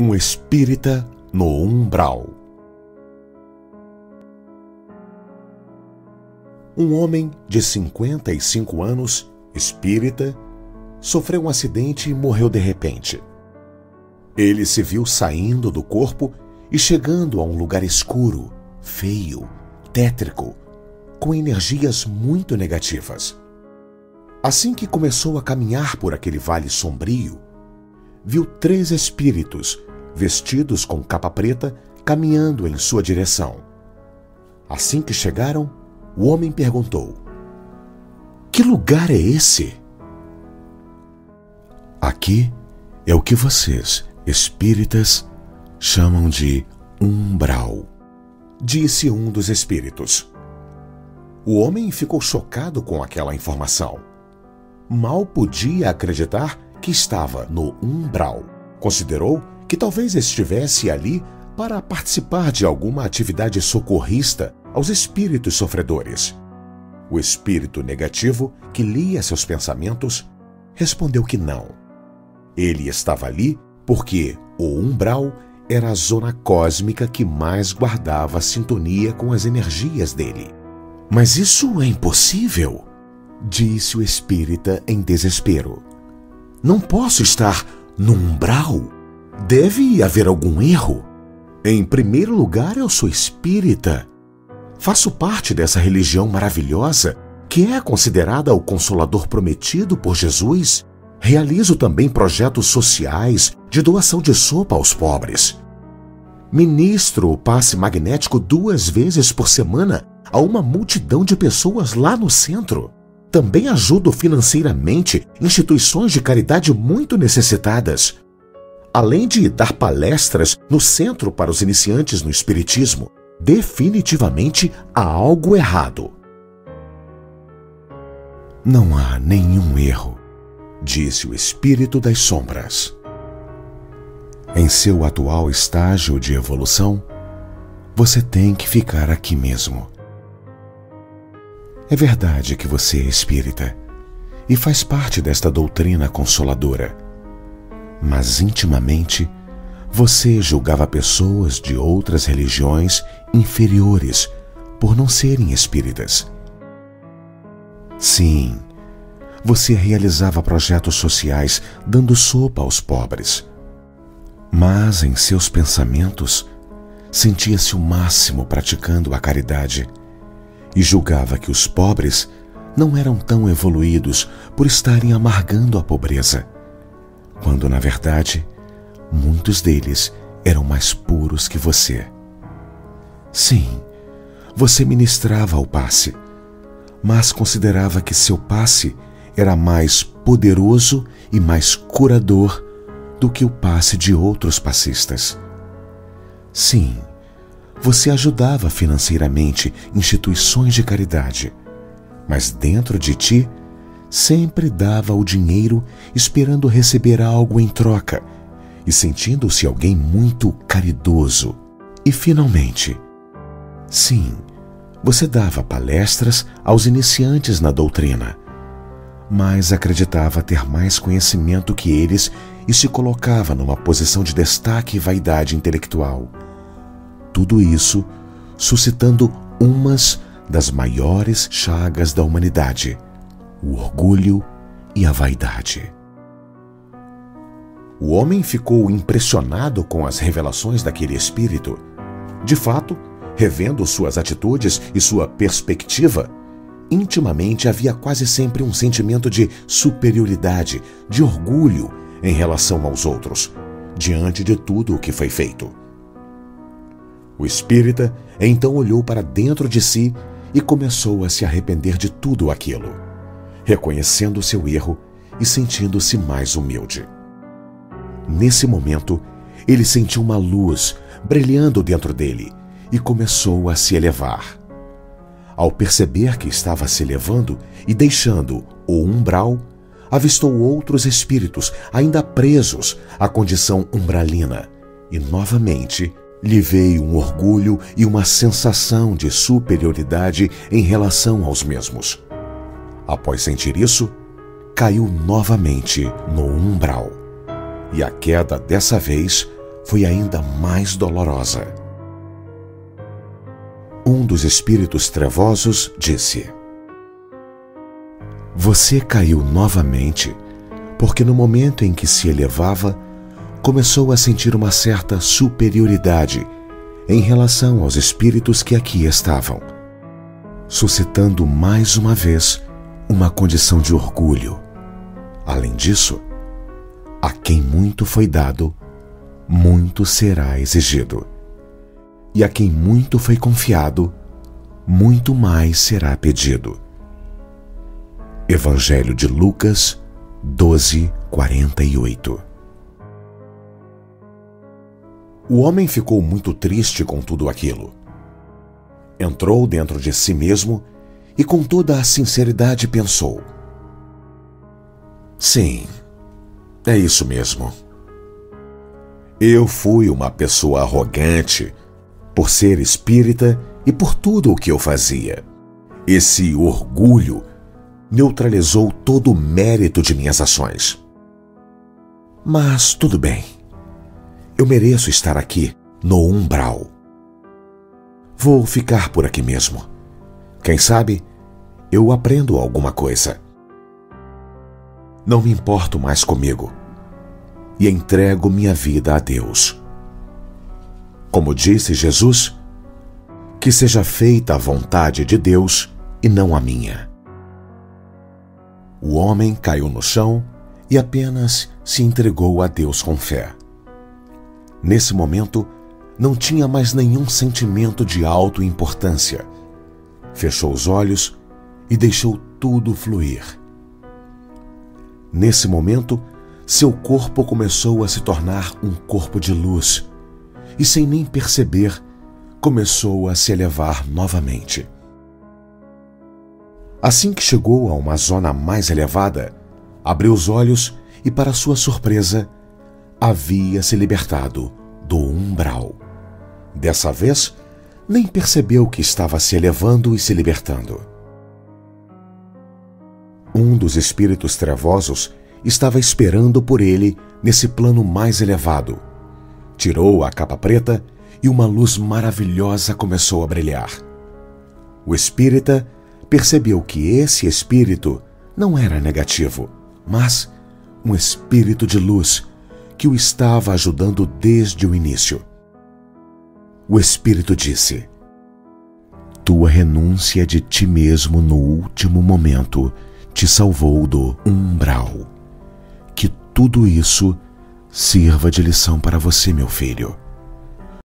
Um espírita no umbral. Um homem de 55 anos, espírita, sofreu um acidente e morreu de repente. Ele se viu saindo do corpo e chegando a um lugar escuro, feio, tétrico, com energias muito negativas. Assim que começou a caminhar por aquele vale sombrio, viu 3 espíritos, vestidos com capa preta, caminhando em sua direção. Assim que chegaram, o homem perguntou: "Que lugar é esse?" "Aqui é o que vocês, espíritas, chamam de umbral", disse um dos espíritos. O homem ficou chocado com aquela informação. Mal podia acreditar que estava no umbral. Considerou que talvez estivesse ali para participar de alguma atividade socorrista aos espíritos sofredores. O espírito negativo, que lia seus pensamentos, respondeu que não. Ele estava ali porque o umbral era a zona cósmica que mais guardava sintonia com as energias dele. "Mas isso é impossível", disse o espírita em desespero. "Não posso estar no umbral. Deve haver algum erro. Em primeiro lugar, eu sou espírita. Faço parte dessa religião maravilhosa que é considerada o consolador prometido por Jesus. Realizo também projetos sociais de doação de sopa aos pobres. Ministro o passe magnético 2 vezes por semana a uma multidão de pessoas lá no centro. Também ajudo financeiramente instituições de caridade muito necessitadas. Além de dar palestras no centro para os iniciantes no espiritismo, definitivamente há algo errado." "Não há nenhum erro", disse o espírito das sombras. "Em seu atual estágio de evolução, você tem que ficar aqui mesmo. É verdade que você é espírita e faz parte desta doutrina consoladora, mas intimamente você julgava pessoas de outras religiões inferiores por não serem espíritas. Sim, você realizava projetos sociais dando sopa aos pobres, mas em seus pensamentos sentia-se o máximo praticando a caridade e julgava que os pobres não eram tão evoluídos por estarem amargando a pobreza, quando, na verdade, muitos deles eram mais puros que você. Sim, você ministrava o passe, mas considerava que seu passe era mais poderoso e mais curador do que o passe de outros passistas. Sim, você ajudava financeiramente instituições de caridade, mas dentro de ti sempre dava o dinheiro esperando receber algo em troca e sentindo-se alguém muito caridoso. E finalmente, sim, você dava palestras aos iniciantes na doutrina, mas acreditava ter mais conhecimento que eles e se colocava numa posição de destaque e vaidade intelectual. Tudo isso suscitando umas das maiores chagas da humanidade: o orgulho e a vaidade. O homem ficou impressionado com as revelações daquele espírito. De fato, revendo suas atitudes e sua perspectiva, intimamente havia quase sempre um sentimento de superioridade, de orgulho em relação aos outros, diante de tudo o que foi feito. O espírita então olhou para dentro de si e começou a se arrepender de tudo aquilo, reconhecendo seu erro e sentindo-se mais humilde. Nesse momento, ele sentiu uma luz brilhando dentro dele e começou a se elevar. Ao perceber que estava se elevando e deixando o umbral, avistou outros espíritos ainda presos à condição umbralina e novamente lhe veio um orgulho e uma sensação de superioridade em relação aos mesmos. Após sentir isso, caiu novamente no umbral. E a queda dessa vez foi ainda mais dolorosa. Um dos espíritos trevosos disse: "Você caiu novamente, porque no momento em que se elevava, começou a sentir uma certa superioridade em relação aos espíritos que aqui estavam, suscitando mais uma vez uma condição de orgulho. Além disso, a quem muito foi dado, muito será exigido. E a quem muito foi confiado, muito mais será pedido." Evangelho de Lucas 12:48. O homem ficou muito triste com tudo aquilo. Entrou dentro de si mesmo e com toda a sinceridade pensou: "Sim, é isso mesmo. Eu fui uma pessoa arrogante por ser espírita e por tudo o que eu fazia. Esse orgulho neutralizou todo o mérito de minhas ações. Mas tudo bem. Eu mereço estar aqui, no umbral. Vou ficar por aqui mesmo. Quem sabe, eu aprendo alguma coisa. Não me importo mais comigo e entrego minha vida a Deus. Como disse Jesus, que seja feita a vontade de Deus e não a minha." O homem caiu no chão e apenas se entregou a Deus com fé. Nesse momento, não tinha mais nenhum sentimento de autoimportância. Fechou os olhos e deixou tudo fluir. Nesse momento, seu corpo começou a se tornar um corpo de luz e, sem nem perceber, começou a se elevar novamente. Assim que chegou a uma zona mais elevada, abriu os olhos e, para sua surpresa, havia se libertado do umbral. Dessa vez, nem percebeu que estava se elevando e se libertando. Um dos espíritos trevosos estava esperando por ele nesse plano mais elevado. Tirou a capa preta e uma luz maravilhosa começou a brilhar. O espírita percebeu que esse espírito não era negativo, mas um espírito de luz que o estava ajudando desde o início. O espírito disse: "Tua renúncia de ti mesmo no último momento te salvou do umbral. Que tudo isso sirva de lição para você, meu filho."